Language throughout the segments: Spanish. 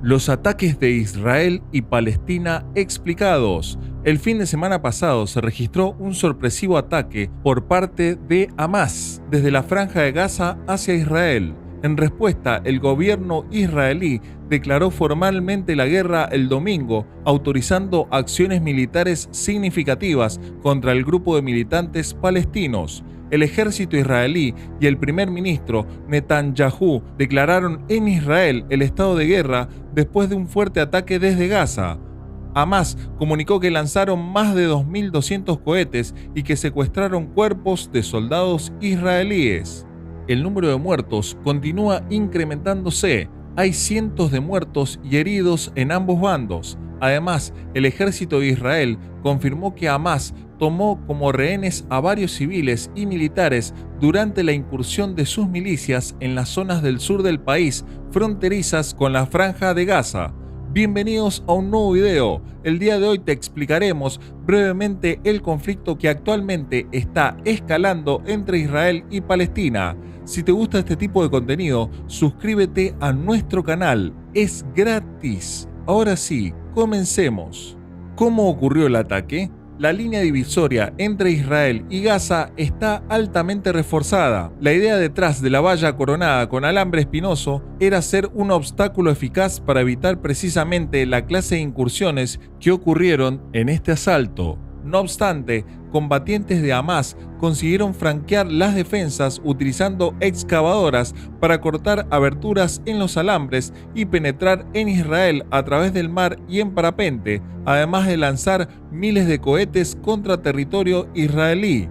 Los ataques de Israel y Palestina explicados. El fin de semana pasado se registró un sorpresivo ataque por parte de Hamás desde la Franja de Gaza hacia Israel. En respuesta, el gobierno israelí declaró formalmente la guerra el domingo, autorizando acciones militares significativas contra el grupo de militantes palestinos. El ejército israelí y el primer ministro Netanyahu declararon en Israel el estado de guerra después de un fuerte ataque desde Gaza. Hamás comunicó que lanzaron más de 2.200 cohetes y que secuestraron cuerpos de soldados israelíes. El número de muertos continúa incrementándose. Hay cientos de muertos y heridos en ambos bandos. Además, el ejército de Israel confirmó que Hamás tomó como rehenes a varios civiles y militares durante la incursión de sus milicias en las zonas del sur del país, fronterizas con la Franja de Gaza. Bienvenidos a un nuevo video. El día de hoy te explicaremos brevemente el conflicto que actualmente está escalando entre Israel y Palestina. Si te gusta este tipo de contenido, suscríbete a nuestro canal. Es gratis. Ahora sí, comencemos. ¿Cómo ocurrió el ataque? La línea divisoria entre Israel y Gaza está altamente reforzada. La idea detrás de la valla coronada con alambre espinoso era ser un obstáculo eficaz para evitar precisamente la clase de incursiones que ocurrieron en este asalto. No obstante, combatientes de Hamás consiguieron franquear las defensas utilizando excavadoras para cortar aberturas en los alambres y penetrar en Israel a través del mar y en parapente, además de lanzar miles de cohetes contra territorio israelí.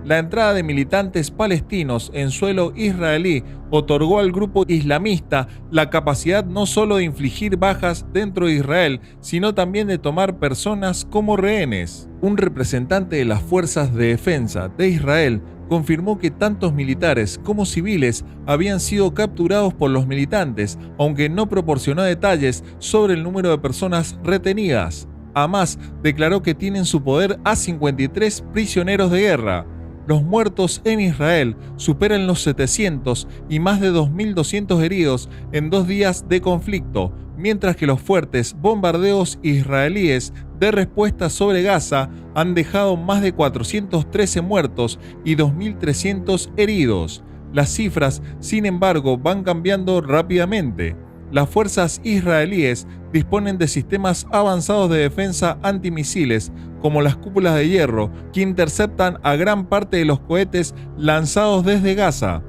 La entrada de militantes palestinos en suelo israelí otorgó al grupo islamista la capacidad no solo de infligir bajas dentro de Israel, sino también de tomar personas como rehenes. Un representante de las fuerzas de defensa de Israel confirmó que tantos militares como civiles habían sido capturados por los militantes, aunque no proporcionó detalles sobre el número de personas retenidas. Hamás declaró que tiene en su poder a 53 prisioneros de guerra. Los muertos en Israel superan los 700 y más de 2.200 heridos en 2 días de conflicto, mientras que los fuertes bombardeos israelíes de respuesta sobre Gaza han dejado más de 413 muertos y 2.300 heridos. Las cifras, sin embargo, van cambiando rápidamente. Las fuerzas israelíes disponen de sistemas avanzados de defensa antimisiles, como las cúpulas de hierro, que interceptan a gran parte de los cohetes lanzados desde Gaza.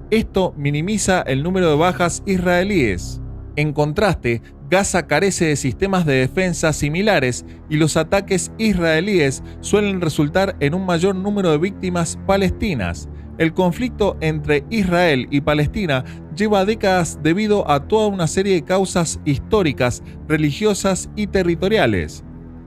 Esto minimiza el número de bajas israelíes. En contraste, Gaza carece de sistemas de defensa similares y los ataques israelíes suelen resultar en un mayor número de víctimas palestinas. El conflicto entre Israel y Palestina lleva décadas debido a toda una serie de causas históricas, religiosas y territoriales.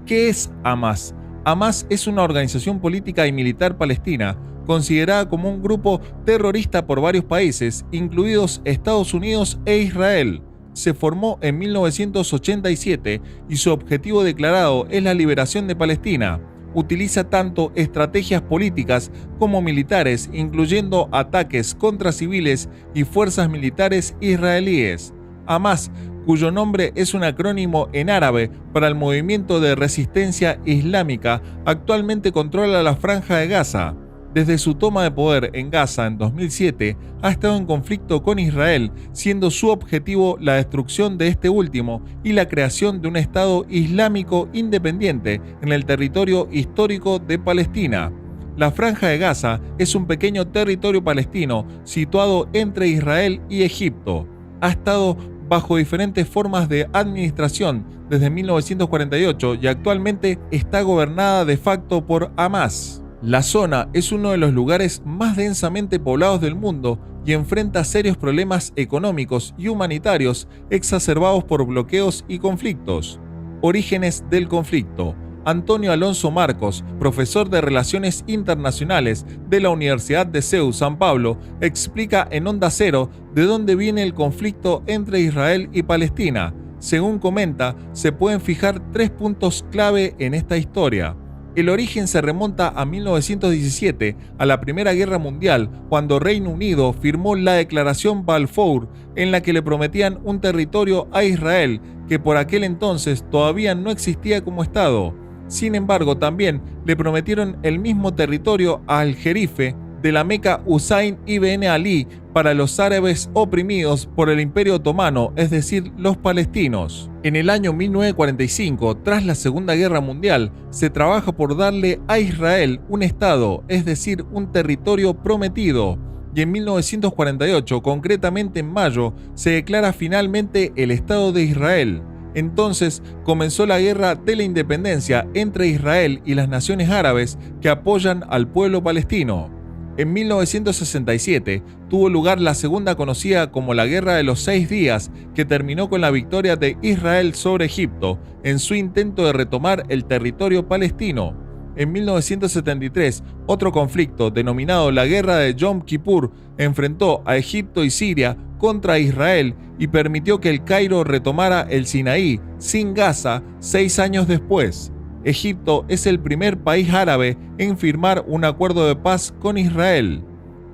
¿Qué es Hamás? Hamás es una organización política y militar palestina, considerada como un grupo terrorista por varios países, incluidos Estados Unidos e Israel. Se formó en 1987 y su objetivo declarado es la liberación de Palestina. Utiliza tanto estrategias políticas como militares, incluyendo ataques contra civiles y fuerzas militares israelíes. Hamás, cuyo nombre es un acrónimo en árabe para el Movimiento de Resistencia Islámica, actualmente controla la Franja de Gaza. Desde su toma de poder en Gaza en 2007, ha estado en conflicto con Israel, siendo su objetivo la destrucción de este último y la creación de un Estado islámico independiente en el territorio histórico de Palestina. La Franja de Gaza es un pequeño territorio palestino situado entre Israel y Egipto. Ha estado bajo diferentes formas de administración desde 1948 y actualmente está gobernada de facto por Hamás. La zona es uno de los lugares más densamente poblados del mundo y enfrenta serios problemas económicos y humanitarios exacerbados por bloqueos y conflictos. Orígenes del conflicto. Antonio Alonso Marcos, profesor de Relaciones Internacionales de la Universidad de CEU San Pablo, explica en Onda Cero de dónde viene el conflicto entre Israel y Palestina. Según comenta, se pueden fijar 3 puntos clave en esta historia. El origen se remonta a 1917, a la Primera Guerra Mundial, cuando Reino Unido firmó la Declaración Balfour, en la que le prometían un territorio a Israel, que por aquel entonces todavía no existía como Estado. Sin embargo, también le prometieron el mismo territorio al jerife de la Meca Husayn ibn Ali para los árabes oprimidos por el Imperio Otomano, es decir, los palestinos. En el año 1945, tras la Segunda Guerra Mundial, se trabaja por darle a Israel un Estado, es decir, un territorio prometido. Y en 1948, concretamente en mayo, se declara finalmente el Estado de Israel. Entonces comenzó la Guerra de la Independencia entre Israel y las naciones árabes que apoyan al pueblo palestino. En 1967 tuvo lugar la segunda conocida como la Guerra de los 6 Días, que terminó con la victoria de Israel sobre Egipto en su intento de retomar el territorio palestino. En 1973, otro conflicto, denominado la Guerra de Yom Kippur, enfrentó a Egipto y Siria contra Israel y permitió que el Cairo retomara el Sinaí, sin Gaza, 6 años después. Egipto es el primer país árabe en firmar un acuerdo de paz con Israel.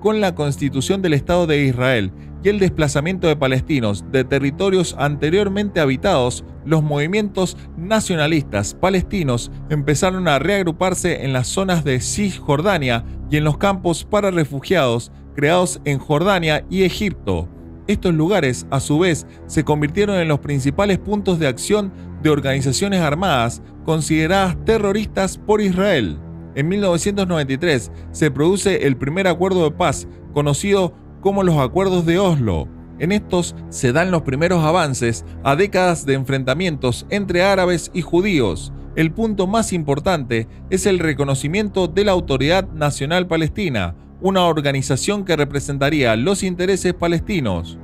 Con la constitución del Estado de Israel y el desplazamiento de palestinos de territorios anteriormente habitados, los movimientos nacionalistas palestinos empezaron a reagruparse en las zonas de Cisjordania y en los campos para refugiados creados en Jordania y Egipto. Estos lugares, a su vez, se convirtieron en los principales puntos de acción de organizaciones armadas consideradas terroristas por Israel. En 1993 se produce el primer acuerdo de paz, conocido como los Acuerdos de Oslo. En estos se dan los primeros avances a décadas de enfrentamientos entre árabes y judíos. El punto más importante es el reconocimiento de la Autoridad Nacional Palestina, una organización que representaría los intereses palestinos.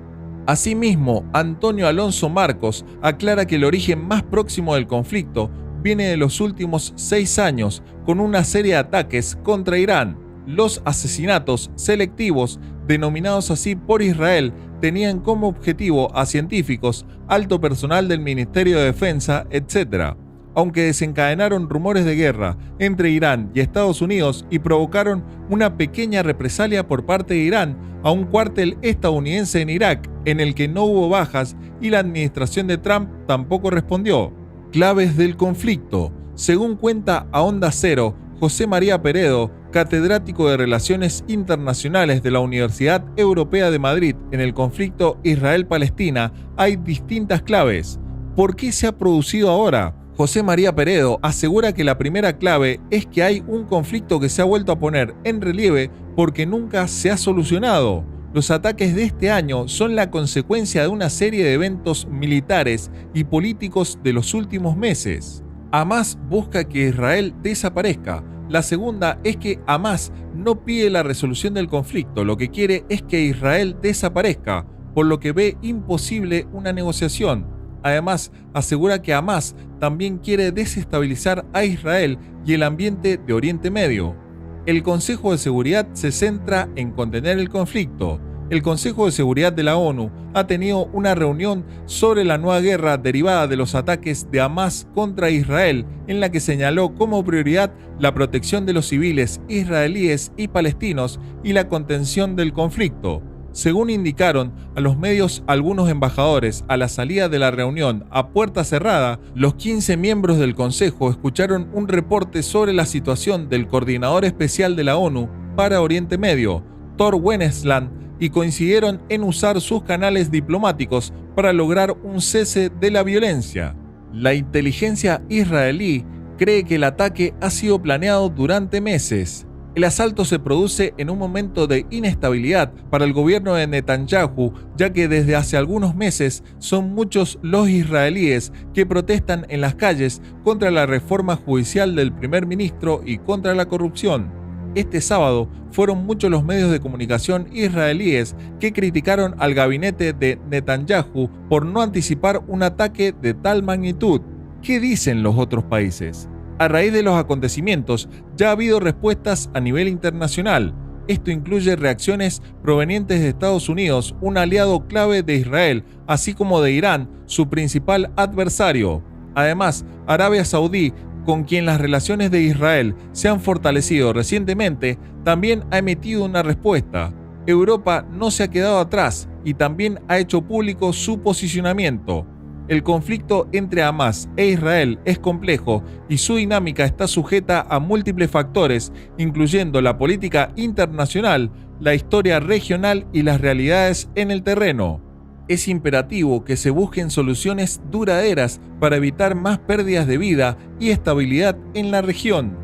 Asimismo, Antonio Alonso Marcos aclara que el origen más próximo del conflicto viene de los últimos 6 años, con una serie de ataques contra Irán. Los asesinatos selectivos, denominados así por Israel, tenían como objetivo a científicos, alto personal del Ministerio de Defensa, etc., aunque desencadenaron rumores de guerra entre Irán y Estados Unidos y provocaron una pequeña represalia por parte de Irán a un cuartel estadounidense en Irak, en el que no hubo bajas y la administración de Trump tampoco respondió. Claves del conflicto. Según cuenta a Onda Cero, José María Peredo, catedrático de Relaciones Internacionales de la Universidad Europea de Madrid en el conflicto Israel-Palestina, hay distintas claves. ¿Por qué se ha producido ahora? José María Peredo asegura que la primera clave es que hay un conflicto que se ha vuelto a poner en relieve porque nunca se ha solucionado. Los ataques de este año son la consecuencia de una serie de eventos militares y políticos de los últimos meses. Hamás busca que Israel desaparezca. La segunda es que Hamás no pide la resolución del conflicto, lo que quiere es que Israel desaparezca, por lo que ve imposible una negociación. Además, asegura que Hamás también quiere desestabilizar a Israel y el ambiente de Oriente Medio. El Consejo de Seguridad se centra en contener el conflicto. El Consejo de Seguridad de la ONU ha tenido una reunión sobre la nueva guerra derivada de los ataques de Hamás contra Israel, en la que señaló como prioridad la protección de los civiles israelíes y palestinos y la contención del conflicto. Según indicaron a los medios algunos embajadores a la salida de la reunión a puerta cerrada, los 15 miembros del Consejo escucharon un reporte sobre la situación del coordinador especial de la ONU para Oriente Medio, Tor Wennesland, y coincidieron en usar sus canales diplomáticos para lograr un cese de la violencia. La inteligencia israelí cree que el ataque ha sido planeado durante meses. El asalto se produce en un momento de inestabilidad para el gobierno de Netanyahu, ya que desde hace algunos meses son muchos los israelíes que protestan en las calles contra la reforma judicial del primer ministro y contra la corrupción. Este sábado fueron muchos los medios de comunicación israelíes que criticaron al gabinete de Netanyahu por no anticipar un ataque de tal magnitud. ¿Qué dicen los otros países? A raíz de los acontecimientos, ya ha habido respuestas a nivel internacional. Esto incluye reacciones provenientes de Estados Unidos, un aliado clave de Israel, así como de Irán, su principal adversario. Además, Arabia Saudí con quien las relaciones de Israel se han fortalecido recientemente, también ha emitido una respuesta. Europa no se ha quedado atrás y también ha hecho público su posicionamiento. El conflicto entre Hamás e Israel es complejo y su dinámica está sujeta a múltiples factores, incluyendo la política internacional, la historia regional y las realidades en el terreno. Es imperativo que se busquen soluciones duraderas para evitar más pérdidas de vida y estabilidad en la región.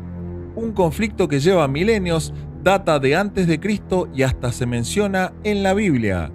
Un conflicto que lleva milenios, data de antes de Cristo y hasta se menciona en la Biblia.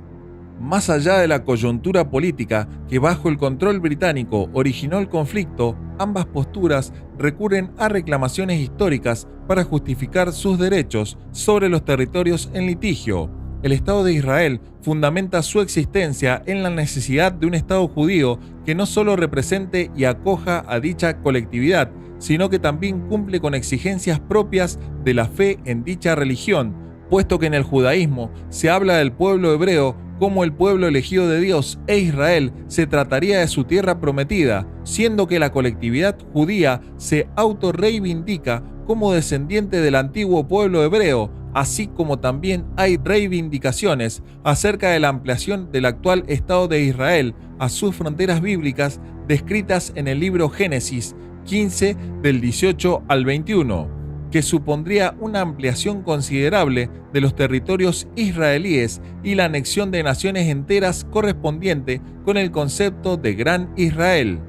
Más allá de la coyuntura política que bajo el control británico originó el conflicto, ambas posturas recurren a reclamaciones históricas para justificar sus derechos sobre los territorios en litigio. El Estado de Israel fundamenta su existencia en la necesidad de un Estado judío que no solo represente y acoja a dicha colectividad, sino que también cumple con exigencias propias de la fe en dicha religión, puesto que en el judaísmo se habla del pueblo hebreo como el pueblo elegido de Dios e Israel se trataría de su tierra prometida, siendo que la colectividad judía se autorreivindica como descendiente del antiguo pueblo hebreo, así como también hay reivindicaciones acerca de la ampliación del actual Estado de Israel a sus fronteras bíblicas descritas en el libro Génesis 15 del 18 al 21, que supondría una ampliación considerable de los territorios israelíes y la anexión de naciones enteras correspondiente con el concepto de Gran Israel.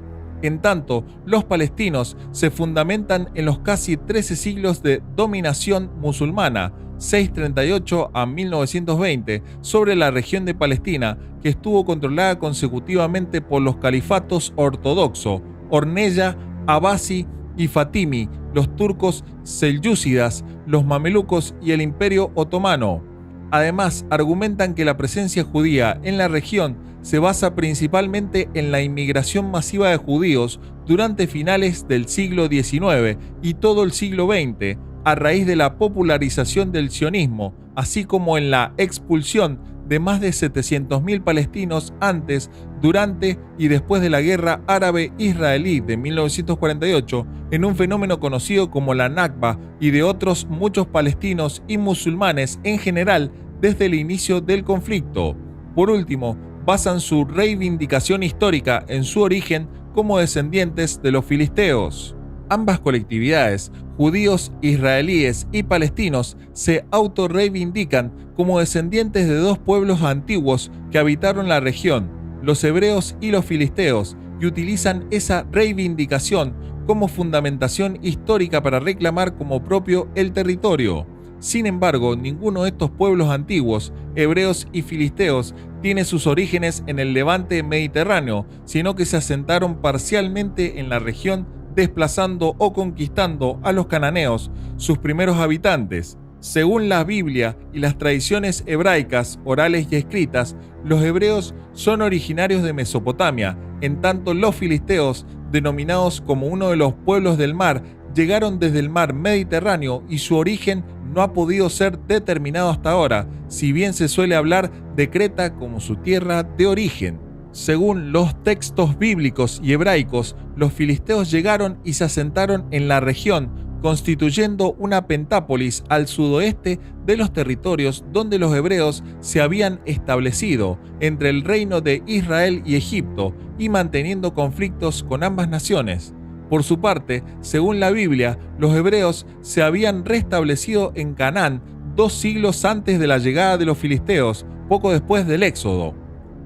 En tanto, los palestinos se fundamentan en los casi 13 siglos de dominación musulmana, 638 a 1920, sobre la región de Palestina, que estuvo controlada consecutivamente por los califatos ortodoxo, Orneya, Abasi y Fatimi, los turcos selyúcidas, los mamelucos y el Imperio Otomano. Además, argumentan que la presencia judía en la región se basa principalmente en la inmigración masiva de judíos durante finales del siglo XIX y todo el siglo XX, a raíz de la popularización del sionismo, así como en la expulsión de más de 700.000 palestinos antes, durante y después de la Guerra Árabe-Israelí de 1948, en un fenómeno conocido como la Nakba, y de otros muchos palestinos y musulmanes en general desde el inicio del conflicto. Por último, basan su reivindicación histórica en su origen como descendientes de los filisteos. Ambas colectividades, judíos, israelíes y palestinos, se autorreivindican como descendientes de dos pueblos antiguos que habitaron la región, los hebreos y los filisteos, y utilizan esa reivindicación como fundamentación histórica para reclamar como propio el territorio. Sin embargo, ninguno de estos pueblos antiguos, hebreos y filisteos, tiene sus orígenes en el levante mediterráneo, sino que se asentaron parcialmente en la región, desplazando o conquistando a los cananeos, sus primeros habitantes. Según la Biblia y las tradiciones hebraicas, orales y escritas, los hebreos son originarios de Mesopotamia, en tanto los filisteos, denominados como uno de los pueblos del mar, llegaron desde el mar Mediterráneo y su origen no ha podido ser determinado hasta ahora, si bien se suele hablar de Creta como su tierra de origen. Según los textos bíblicos y hebraicos, los filisteos llegaron y se asentaron en la región, constituyendo una pentápolis al sudoeste de los territorios donde los hebreos se habían establecido, entre el reino de Israel y Egipto, y manteniendo conflictos con ambas naciones. Por su parte, según la Biblia, los hebreos se habían restablecido en Canaán 2 siglos antes de la llegada de los filisteos, poco después del Éxodo.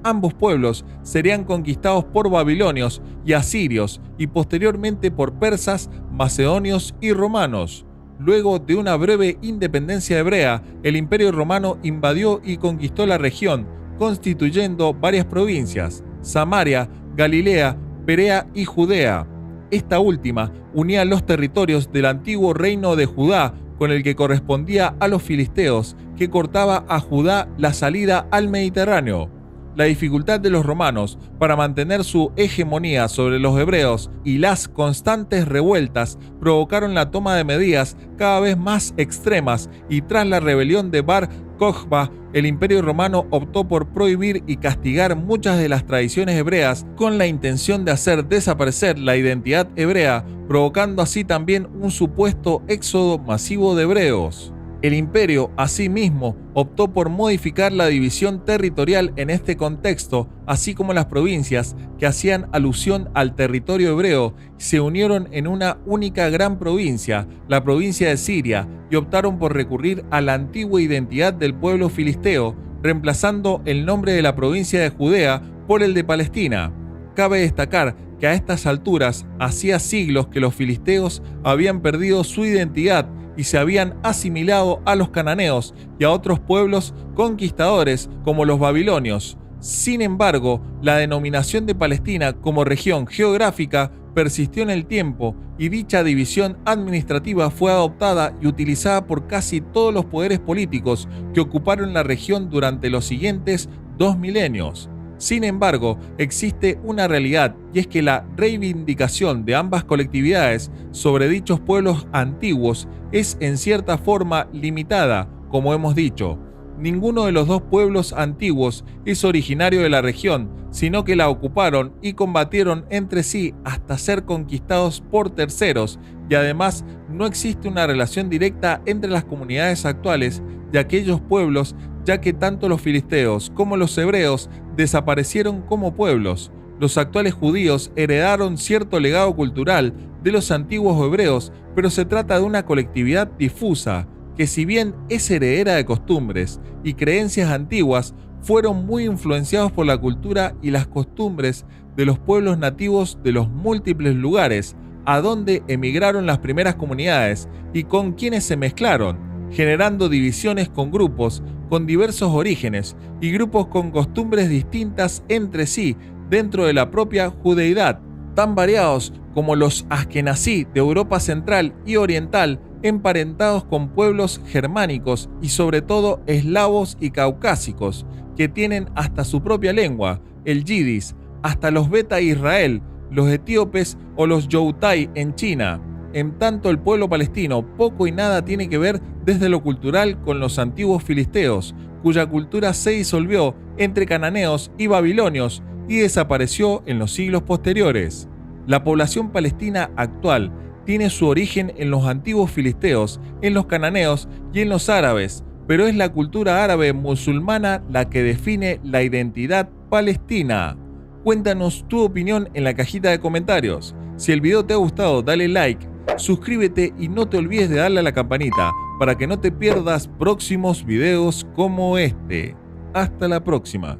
Ambos pueblos serían conquistados por babilonios y asirios y posteriormente por persas, macedonios y romanos. Luego de una breve independencia hebrea, el Imperio Romano invadió y conquistó la región, constituyendo varias provincias: Samaria, Galilea, Perea y Judea. Esta última unía los territorios del antiguo reino de Judá con el que correspondía a los filisteos, que cortaba a Judá la salida al Mediterráneo. la dificultad de los romanos para mantener su hegemonía sobre los hebreos y las constantes revueltas provocaron la toma de medidas cada vez más extremas, y tras la rebelión de Bar Kokhba, el Imperio Romano optó por prohibir y castigar muchas de las tradiciones hebreas con la intención de hacer desaparecer la identidad hebrea, provocando así también un supuesto éxodo masivo de hebreos. El imperio, asimismo, optó por modificar la división territorial en este contexto, así como las provincias que hacían alusión al territorio hebreo se unieron en una única gran provincia, la provincia de Siria, y optaron por recurrir a la antigua identidad del pueblo filisteo, reemplazando el nombre de la provincia de Judea por el de Palestina. Cabe destacar que a estas alturas hacía siglos que los filisteos habían perdido su identidad y se habían asimilado a los cananeos y a otros pueblos conquistadores como los babilonios. Sin embargo, la denominación de Palestina como región geográfica persistió en el tiempo, y dicha división administrativa fue adoptada y utilizada por casi todos los poderes políticos que ocuparon la región durante los siguientes 2 milenios. Sin embargo, existe una realidad, y es que la reivindicación de ambas colectividades sobre dichos pueblos antiguos es en cierta forma limitada, como hemos dicho. Ninguno de los dos pueblos antiguos es originario de la región, sino que la ocuparon y combatieron entre sí hasta ser conquistados por terceros, y además no existe una relación directa entre las comunidades actuales de aquellos pueblos, ya que tanto los filisteos como los hebreos desaparecieron como pueblos. Los actuales judíos heredaron cierto legado cultural de los antiguos hebreos, pero se trata de una colectividad difusa, que si bien es heredera de costumbres y creencias antiguas, fueron muy influenciados por la cultura y las costumbres de los pueblos nativos de los múltiples lugares a donde emigraron las primeras comunidades y con quienes se mezclaron, generando divisiones con grupos con diversos orígenes y grupos con costumbres distintas entre sí dentro de la propia judeidad, tan variados como los askenazí de Europa Central y Oriental, emparentados con pueblos germánicos y sobre todo eslavos y caucásicos, que tienen hasta su propia lengua, el yidis, hasta los Beta Israel, los etíopes o los Youtai en China. En tanto, el pueblo palestino poco y nada tiene que ver desde lo cultural con los antiguos filisteos, cuya cultura se disolvió entre cananeos y babilonios y desapareció en los siglos posteriores. La población palestina actual tiene su origen en los antiguos filisteos, en los cananeos y en los árabes, pero es la cultura árabe musulmana la que define la identidad palestina. Cuéntanos tu opinión en la cajita de comentarios. Si el video te ha gustado, dale like, suscríbete y no te olvides de darle a la campanita para que no te pierdas próximos videos como este. Hasta la próxima.